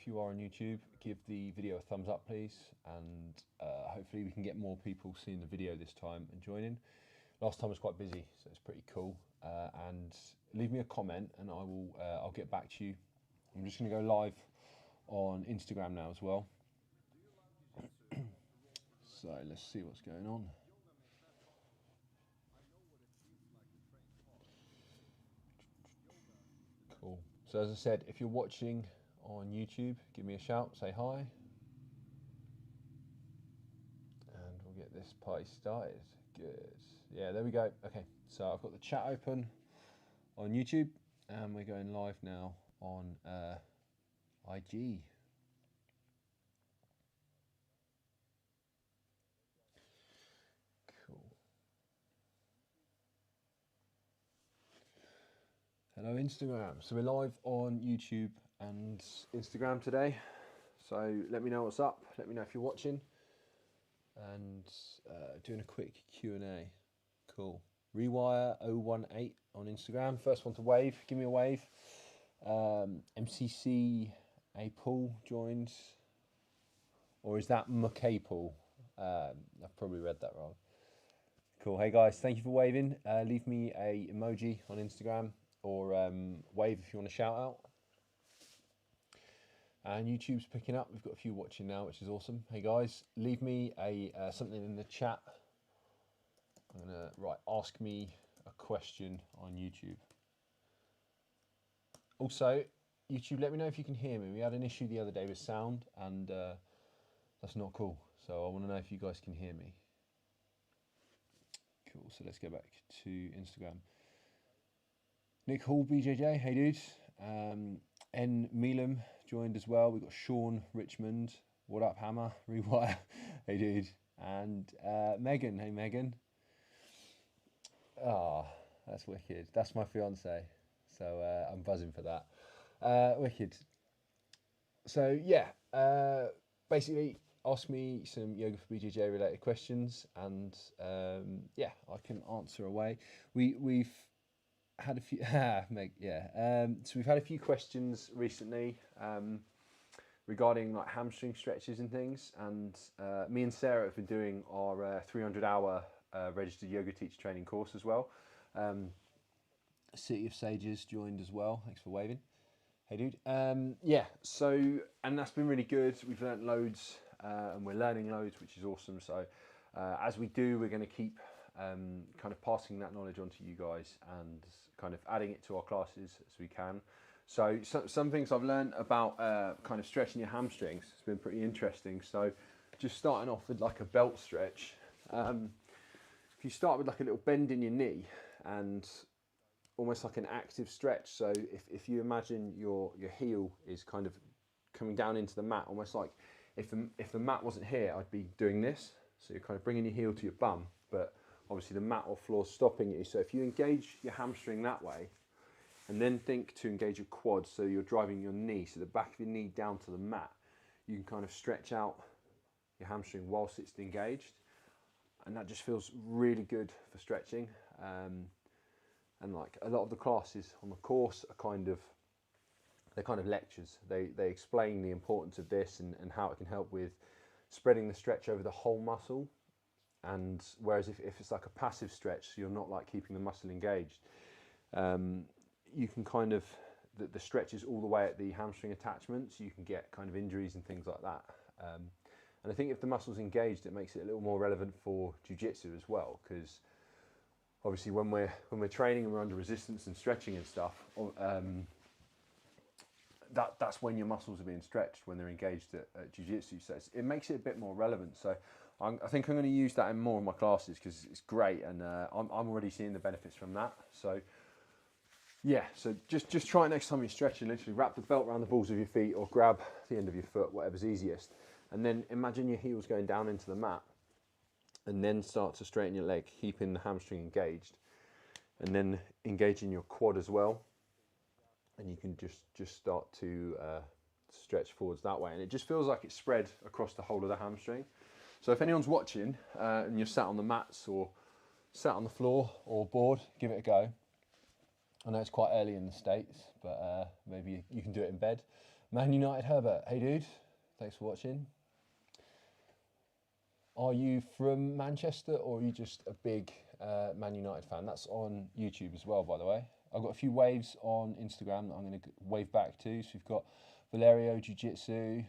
if you are on YouTube, give the video a thumbs up, please, and hopefully we can get more people seeing the video this time and joining. Last time was quite busy, so it's pretty cool. And leave me a comment, and I'll get back to you. I'm just going to go live on Instagram now as well. So let's see what's going on. Cool. So as I said, if you're watching on YouTube, give me a shout, say hi, and we'll get this party started. Good. Yeah, there we go. Okay, so I've got the chat open on YouTube, and we're going live now on IG. Cool. Hello Instagram. So we're live on YouTube and Instagram today. So let me know what's up. Let me know if you're watching. And doing a quick Q&A. Cool. Rewire018 on Instagram. First one to wave. Give me a wave. MCC A Paul joins. Or is that McKay Paul? I've probably read that wrong. Cool. Hey guys, thank you for waving. Leave me a emoji on Instagram, or wave if you want to shout out. And YouTube's picking up. We've got a few watching now, which is awesome. Hey guys, leave me a something in the chat. I'm gonna ask me a question on YouTube. Also, YouTube, let me know if you can hear me. We had an issue the other day with sound, and that's not cool. So I want to know if you guys can hear me. Cool. So let's go back to Instagram. Nick Hall, BJJ. Hey dudes. N Milam joined as well. We've got Sean Richmond. What up, Hammer? Rewire. Hey dude. And Megan. Hey Megan. Ah, that's wicked. That's my fiance. So I'm buzzing for that. Wicked. So yeah, basically ask me some Yoga for BJJ related questions, and yeah, I can answer away. We've had a few, Meg, yeah. So we've had a few questions recently regarding like hamstring stretches and things, and me and Sarah have been doing our 300-hour registered yoga teacher training course as well. City of Sages joined as well. Thanks for waving. Hey dude. Yeah, so, and that's been really good. We've learnt loads, and we're learning loads, which is awesome. So as we do, we're going to keep kind of passing that knowledge on to you guys and kind of adding it to our classes as we can. So some things I've learned about kind of stretching your hamstrings has been pretty interesting. So just starting off with like a belt stretch. If you start with like a little bend in your knee and almost like an active stretch. So if you imagine your heel is kind of coming down into the mat, almost like if the mat wasn't here, I'd be doing this. So you're kind of bringing your heel to your bum, but obviously the mat or floor is stopping you. So if you engage your hamstring that way, and then think to engage your quad, so you're driving your knee, so the back of your knee down to the mat, you can kind of stretch out your hamstring whilst it's engaged. And that just feels really good for stretching. And like a lot of the classes on the course are they're kind of lectures. They explain the importance of this and how it can help with spreading the stretch over the whole muscle. And whereas if it's like a passive stretch, so you're not like keeping the muscle engaged, you can kind of, the stretch is all the way at the hamstring attachment, so you can get kind of injuries and things like that. And I think if the muscle's engaged, it makes it a little more relevant for jiu-jitsu as well, because obviously when we're training and we're under resistance and stretching and stuff, that's when your muscles are being stretched, when they're engaged at jiu-jitsu. So it makes it a bit more relevant. So I think I'm going to use that in more of my classes because it's great, and I'm already seeing the benefits from that. So yeah, so just try it next time you're stretching. Literally wrap the belt around the balls of your feet or grab the end of your foot, whatever's easiest. And then imagine your heels going down into the mat, and then start to straighten your leg, keeping the hamstring engaged, and then engaging your quad as well. And you can just start to stretch forwards that way. And it just feels like it's spread across the whole of the hamstring. So if anyone's watching and you're sat on the mats or sat on the floor or board, give it a go. I know it's quite early in the States, but maybe you can do it in bed. Man United Herbert, hey dude, thanks for watching. Are you from Manchester or are you just a big Man United fan? That's on YouTube as well, by the way. I've got a few waves on Instagram that I'm going to wave back to. So we've got Valerio Jiu-Jitsu,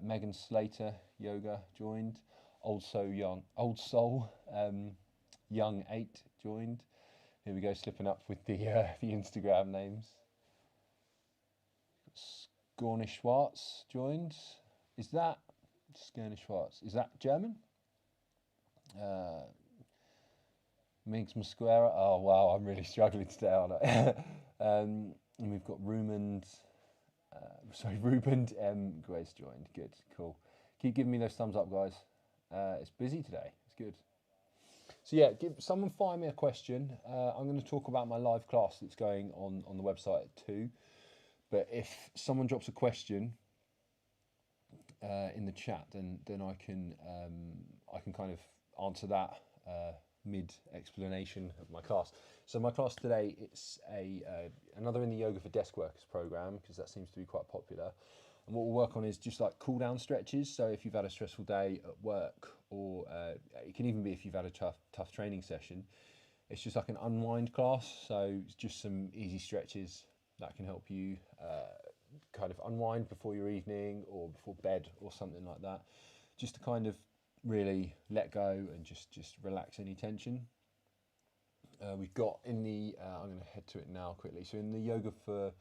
Megan Slater Yoga joined, Old Soul Young 8 joined. Here we go, slipping up with the Instagram names. Scornish Schwartz joined. Is that Scornish Schwartz? Is that German? Migs Musquera. Oh wow, I'm really struggling today, aren't I? And we've got Ruben M. Grace joined. Good, cool. Keep giving me those thumbs up, guys. It's busy today. It's good. So yeah, someone find me a question. I'm going to talk about my live class that's going on the website at 2. But if someone drops a question in the chat, then I can kind of answer that mid explanation of my class. So my class today, it's another in the Yoga for Desk Workers program, because that seems to be quite popular. And what we'll work on is just like cool down stretches. So if you've had a stressful day at work, or it can even be if you've had a tough training session, it's just like an unwind class. So it's just some easy stretches that can help you kind of unwind before your evening or before bed or something like that, just to kind of really let go and just relax any tension. We've got in the I'm going to head to it now quickly. So in the Yoga for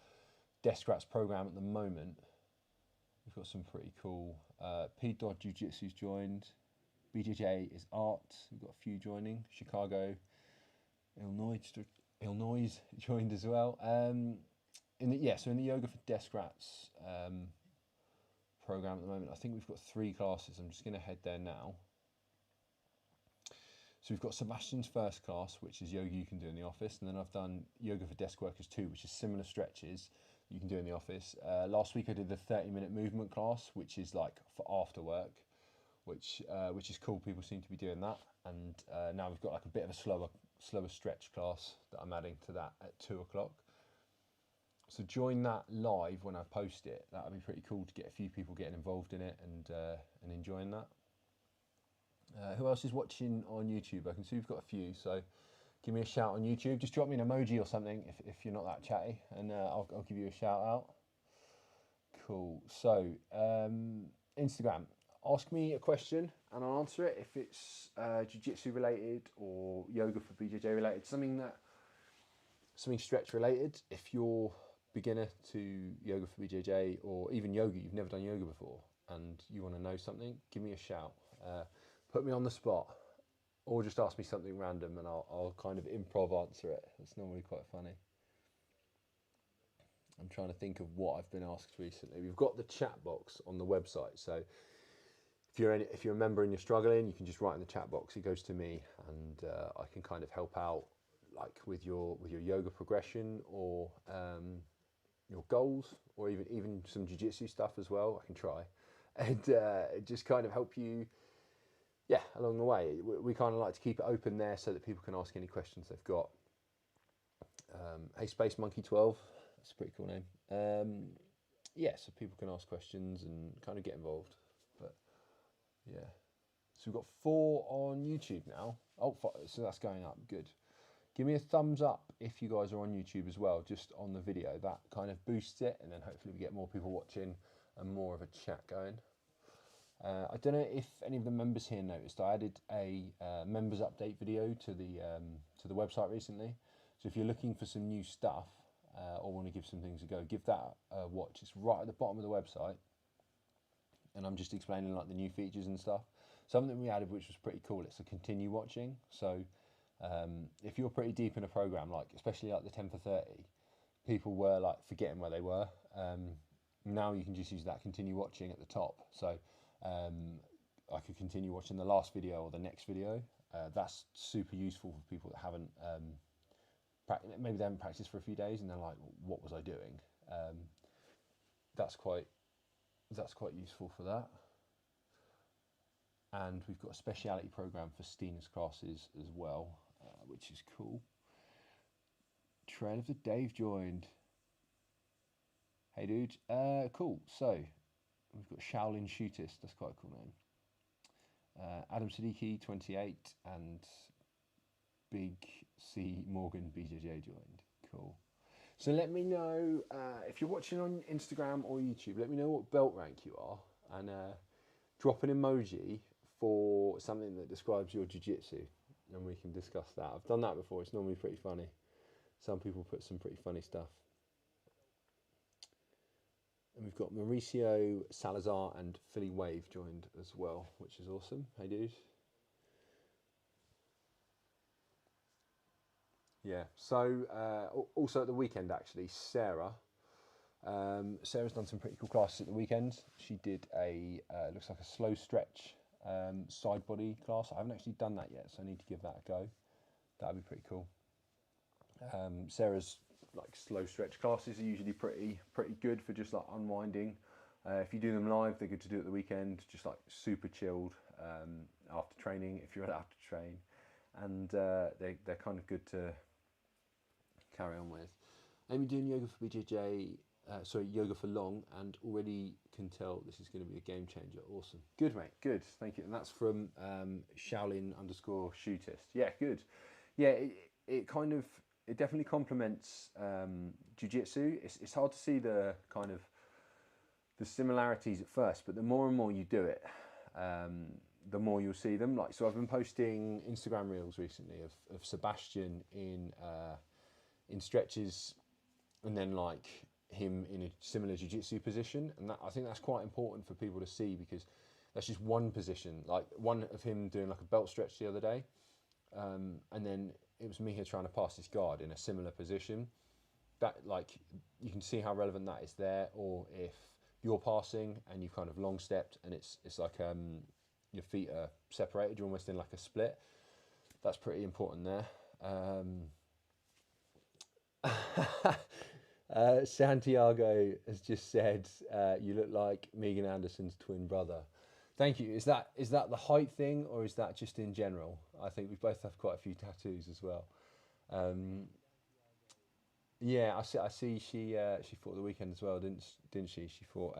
Desk Rats program at the moment, we've got some pretty cool P. Dodd Jiu-Jitsu's joined, BJJ is art, we've got a few joining, Chicago, Illinois joined as well. So in the Yoga for Desk Rats program at the moment, I think we've got 3 classes. I'm just going to head there now. So we've got Sebastian's first class, which is yoga you can do in the office, and then I've done Yoga for Desk Workers 2, which is similar stretches you can do in the office. Last week I did the 30-minute movement class, which is like for after work, which is cool. People seem to be doing that, and now we've got like a bit of a slower stretch class that I'm adding to that at 2 o'clock. So join that live when I post it. That would be pretty cool to get a few people getting involved in it and enjoying that. Who else is watching on YouTube? I can see we've got a few, so give me a shout on YouTube. Just drop me an emoji or something if you're not that chatty, and I'll give you a shout out. Cool. So Instagram, ask me a question and I'll answer it. If it's jiu-jitsu related or yoga for BJJ related, something stretch related. If you're beginner to yoga for BJJ or even yoga, you've never done yoga before and you want to know something, give me a shout. Put me on the spot, or just ask me something random and I'll kind of improv answer it. It's normally quite funny. I'm trying to think of what I've been asked recently. We've got the chat box on the website, so if you're a member and you're struggling, you can just write in the chat box. It goes to me, and I can kind of help out, like with your yoga progression or your goals, or even some jiu-jitsu stuff as well. I can try, and just kind of help you. Yeah, along the way, we kind of like to keep it open there so that people can ask any questions they've got. Hey, Space Monkey 12, that's a pretty cool name. Yeah, so people can ask questions and kind of get involved. But yeah, so we've got 4 on YouTube now. Oh, 5, so that's going up. Good. Give me a thumbs up if you guys are on YouTube as well, just on the video. That kind of boosts it, and then hopefully we get more people watching and more of a chat going. I don't know if any of the members here noticed, I added a members update video to the website recently. So if you're looking for some new stuff or want to give some things a go, give that a watch. It's right at the bottom of the website, and I'm just explaining like the new features and stuff. Something we added which was pretty cool, it's a continue watching. So if you're pretty deep in a program, like especially like the 10 for 30, people were like forgetting where they were. Now you can just use that continue watching at the top. So I could continue watching the last video or the next video. That's super useful for people that haven't maybe they haven't practiced for a few days and they're like, what was I doing? That's quite useful for that. And we've got a speciality program for Stina's classes as well, which is cool. Trail of the Dave joined. Hey dude. Cool. So we've got Shaolin Shootist. That's quite a cool name. Adam Siddiqui, 28, and Big C Morgan BJJ joined. Cool. So let me know if you're watching on Instagram or YouTube. Let me know what belt rank you are, and drop an emoji for something that describes your jiu-jitsu, and we can discuss that. I've done that before. It's normally pretty funny. Some people put some pretty funny stuff. And we've got Mauricio Salazar and Philly Wave joined as well, which is awesome. Hey, dude. Yeah. So also at the weekend, actually, Sarah's done some pretty cool classes at the weekend. She did a looks like a slow stretch side body class. I haven't actually done that yet, so I need to give that a go. That'd be pretty cool. Sarah's like slow stretch classes are usually pretty good for just like unwinding. If you do them live, they're good to do at the weekend, just like super chilled after training, if you're allowed to train, and they're kind of good to carry on with. Amy doing yoga for BJJ, yoga for long, and already can tell this is going to be a game changer. Awesome, good mate, good, thank you. And that's from Shaolin_shootist. Yeah, good. Yeah, it definitely complements jiu-jitsu. It's hard to see the kind of the similarities at first, but the more and more you do it, the more you'll see them. Like, so I've been posting Instagram reels recently of Sebastian in stretches, and then like him in a similar jiu-jitsu position, and I think that's quite important for people to see, because that's just one position. Like one of him doing like a belt stretch the other day, and then it was me here trying to pass this guard in a similar position. That, like, you can see how relevant that is there. Or if you're passing and you've kind of long stepped and it's like your feet are separated, you're almost in like a split. That's pretty important there. Santiago has just said you look like Megan Anderson's twin brother. Thank you. Is that the height thing, or is that just in general? I think we both have quite a few tattoos as well. Yeah, I see. She fought the weekend as well, didn't she? She fought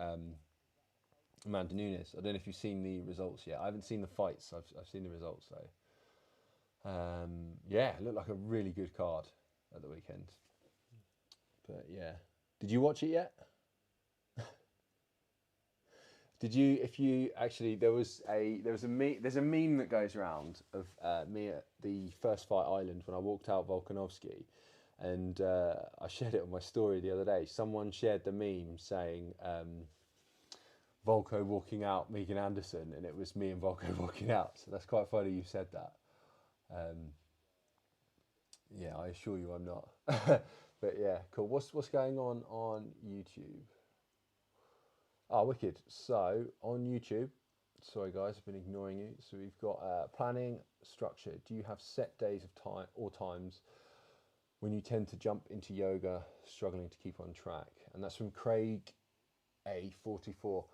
Amanda Nunes. I don't know if you've seen the results yet. I haven't seen the fights. I've seen the results though. Yeah, it looked like a really good card at the weekend. But yeah, did you watch it yet? Did you? If you actually, there's a meme that goes around of me at the First Fight Island when I walked out Volkanovski, and I shared it on my story the other day. Someone shared the meme saying Volko walking out Megan Anderson, and it was me and Volko walking out. So that's quite funny you said that. Yeah, I assure you I'm not. But yeah, cool. What's going on YouTube? Oh, wicked. So on YouTube, sorry guys, I've been ignoring you. So we've got planning, structure. Do you have set days of time or times when you tend to jump into yoga, struggling to keep on track? And that's from Craig A44.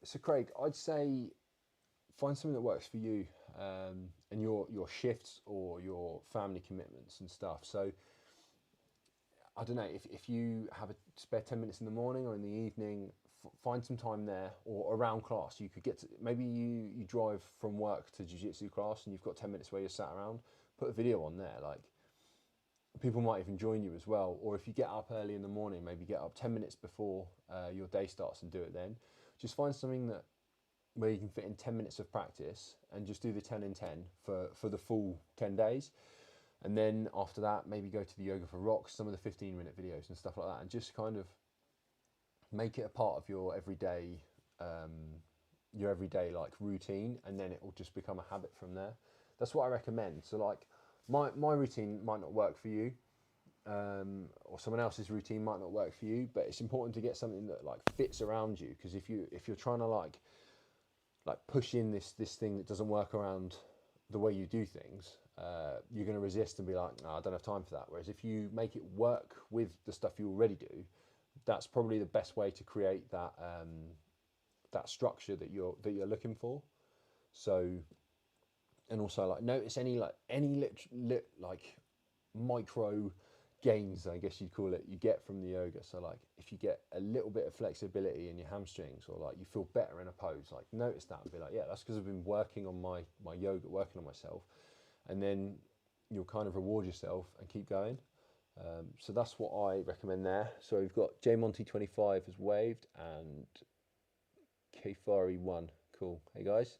So Craig, I'd say find something that works for you and your shifts or your family commitments and stuff. So I don't know, if you have a spare 10 minutes in the morning or in the evening, find some time there, or around class. You could get to, maybe you drive from work to jiu-jitsu class and you've got 10 minutes where you're sat around, put a video on there. Like, people might even join you as well. Or if you get up early in the morning, maybe get up 10 minutes before your day starts and do it then. Just find something where you can fit in 10 minutes of practice and just do the 10 and 10 for the full 10 days. And then after that, maybe go to the Yoga for Rocks, some of the 15-minute videos and stuff like that, and just kind of make it a part of your everyday like routine, and then it will just become a habit from there. That's what I recommend. So like my routine might not work for you, or someone else's routine might not work for you, but it's important to get something that like fits around you, because if you're trying to like push in this thing that doesn't work around the way you do things, you're going to resist and be like, no, I don't have time for that. Whereas if you make it work with the stuff you already do, that's probably the best way to create that that structure that you're looking for. So, and also like notice any micro gains, I guess you'd call it, you get from the yoga. So like if you get a little bit of flexibility in your hamstrings, or like you feel better in a pose, like notice that and be like, yeah, that's because I've been working on my yoga, working on myself. And then you'll kind of reward yourself and keep going. So that's what I recommend there. So we've got J Monty 25 has waved, and Kfari1. Cool. Hey guys.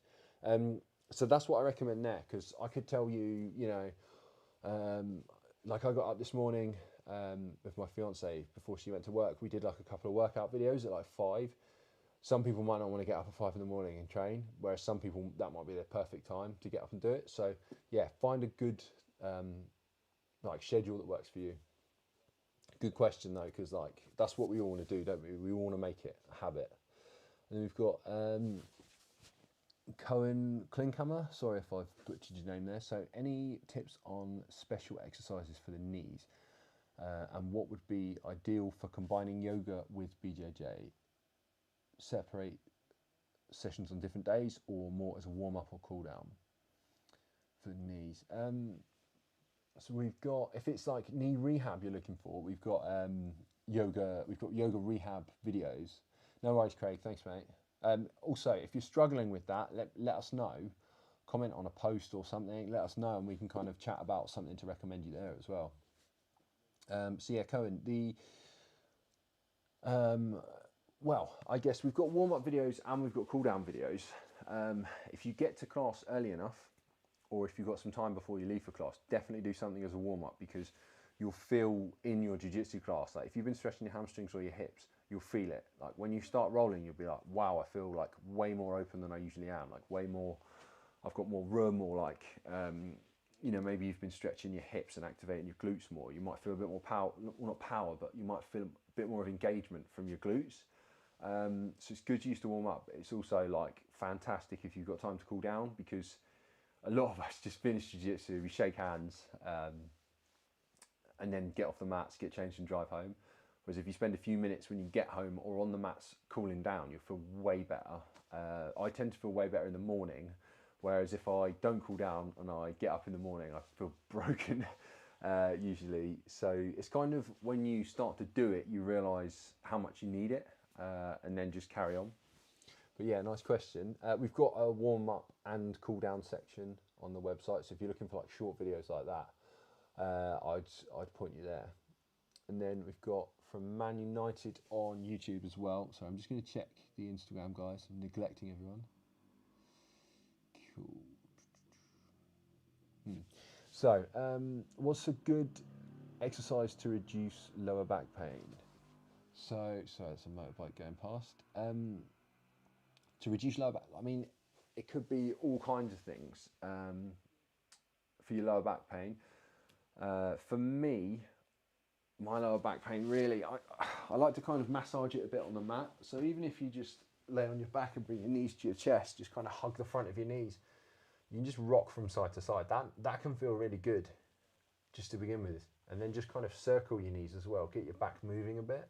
So that's what I recommend there, because I could tell you, you know, like I got up this morning with my fiance before she went to work. We did like a couple of workout videos at like 5. Some people might not want to get up at 5 in the morning and train, whereas some people, that might be their perfect time to get up and do it. So yeah, find a good like schedule that works for you. Good question though, because like that's what we all want to do, don't we? We all want to make it a habit. And we've got Cohen Klinkhammer, sorry if I've butchered your name there. So any tips on special exercises for the knees, and what would be ideal for combining yoga with BJJ? Separate sessions on different days, or more as a warm-up or cool-down for the knees? So we've got, if it's like knee rehab you're looking for, we've got yoga rehab videos. No worries, Craig, thanks mate. Also, if you're struggling with that, let us know. Comment on a post or something, let us know, and we can kind of chat about something to recommend you there as well. So yeah, Cohen, well, I guess we've got warm-up videos and we've got cool-down videos. If you get to class early enough, or if you've got some time before you leave for class, definitely do something as a warm-up, because you'll feel in your jiu-jitsu class, like if you've been stretching your hamstrings or your hips, you'll feel it. Like when you start rolling, you'll be like, wow, I feel like way more open than I usually am, like way more, I've got more room, or like, you know, maybe you've been stretching your hips and activating your glutes more. You might feel a bit more power, well, not power, but you might feel a bit more of engagement from your glutes. So it's good to use to warm up. It's also like fantastic if you've got time to cool down, because a lot of us just finish jiu-jitsu, we shake hands, and then get off the mats, get changed and drive home. Whereas if you spend a few minutes when you get home or on the mats cooling down, you'll feel way better. I tend to feel way better in the morning, whereas if I don't cool down and I get up in the morning, I feel broken usually. So it's kind of when you start to do it, you realise how much you need it, and then just carry on. But yeah, nice question. We've got a warm-up and cool-down section on the website, so if you're looking for like short videos like that, I'd point you there. And then we've got from Man United on YouTube as well. So I'm just going to check the Instagram, guys. I'm neglecting everyone. Cool. So, what's a good exercise to reduce lower back pain? So, sorry, it's a motorbike going past. To reduce lower back, I mean, it could be all kinds of things for your lower back pain. For me, my lower back pain, really, I like to kind of massage it a bit on the mat. So even if you just lay on your back and bring your knees to your chest, just kind of hug the front of your knees, you can just rock from side to side. That can feel really good just to begin with. And then just kind of circle your knees as well, get your back moving a bit.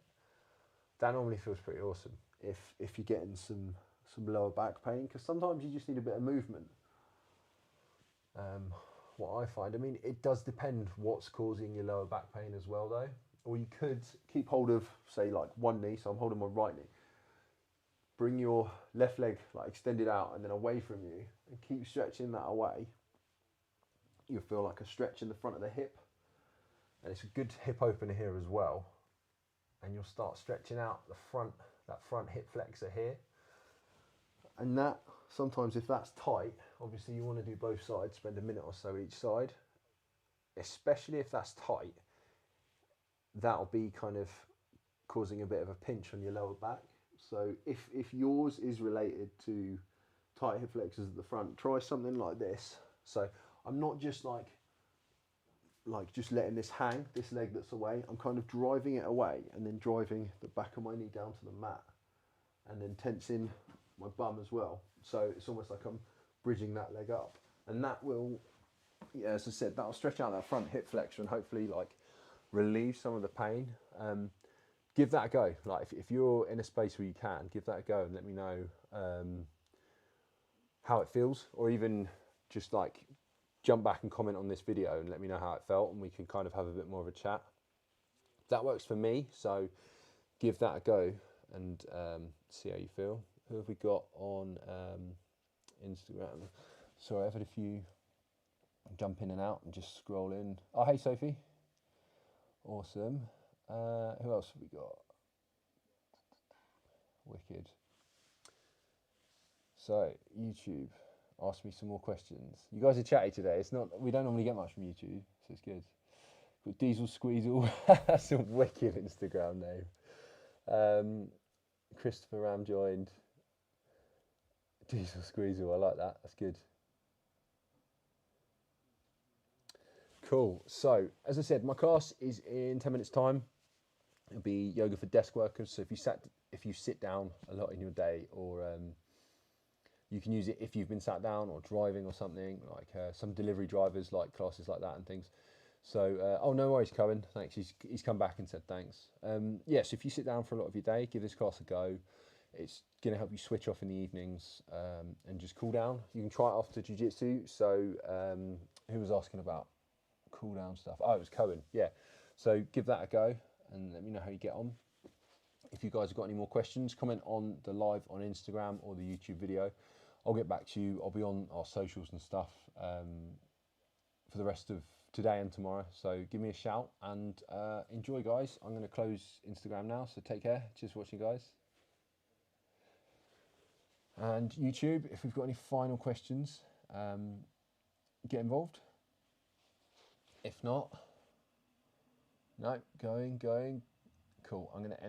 That normally feels pretty awesome if you're getting some lower back pain, because sometimes you just need a bit of movement. What I find, I mean, it does depend what's causing your lower back pain as well though. Or you could keep hold of, say, like one knee, so I'm holding my right knee. Bring your left leg like extended out and then away from you, and keep stretching that away. You'll feel like a stretch in the front of the hip, and it's a good hip opener here as well. And you'll start stretching out the front, that front hip flexor here. And that, sometimes if that's tight, obviously you want to do both sides, spend a minute or so each side. Especially if that's tight, that'll be kind of causing a bit of a pinch on your lower back. So if yours is related to tight hip flexors at the front, try something like this. So I'm not just like just letting this hang, this leg that's away. I'm kind of driving it away and then driving the back of my knee down to the mat, and then tensing my bum as well. So it's almost like I'm bridging that leg up, and that will, yeah, as I said, that'll stretch out that front hip flexor and hopefully like relieve some of the pain. Give that a go. Like if you're in a space where you can, give that a go and let me know how it feels, or even just like jump back and comment on this video and let me know how it felt, and we can kind of have a bit more of a chat. that works for me, so give that a go and see how you feel. Who have we got on Instagram? Sorry, I've had a few jump in and out and just scroll in. Oh, hey Sophie. Awesome. Who else have we got? Wicked. So, YouTube, ask me some more questions. You guys are chatty today. It's not, we don't normally get much from YouTube, so it's good. Got Diesel Squeezle. That's a wicked Instagram name. Christopher Ram joined. Diesel Squeezle, I like that. That's good. Cool. So, as I said, my class is in 10 minutes time. It'll be yoga for desk workers. So if you sit down a lot in your day, or you can use it if you've been sat down or driving or something, like some delivery drivers like classes like that and things. So, oh, no worries, Cohen. Thanks. He's come back and said thanks. Yes, if you sit down for a lot of your day, give this class a go. It's going to help you switch off in the evenings and just cool down. You can try it after jiu-jitsu. So, who was asking about cool down stuff? Oh, it was Cohen. Yeah. So give that a go and let me know how you get on. If you guys have got any more questions, comment on the live on Instagram or the YouTube video. I'll get back to you. I'll be on our socials and stuff for the rest of today and tomorrow. So give me a shout and enjoy, guys. I'm going to close Instagram now, so take care. Cheers for watching, guys. And YouTube, if we've got any final questions, get involved. If not, no, going. Cool. I'm going to end.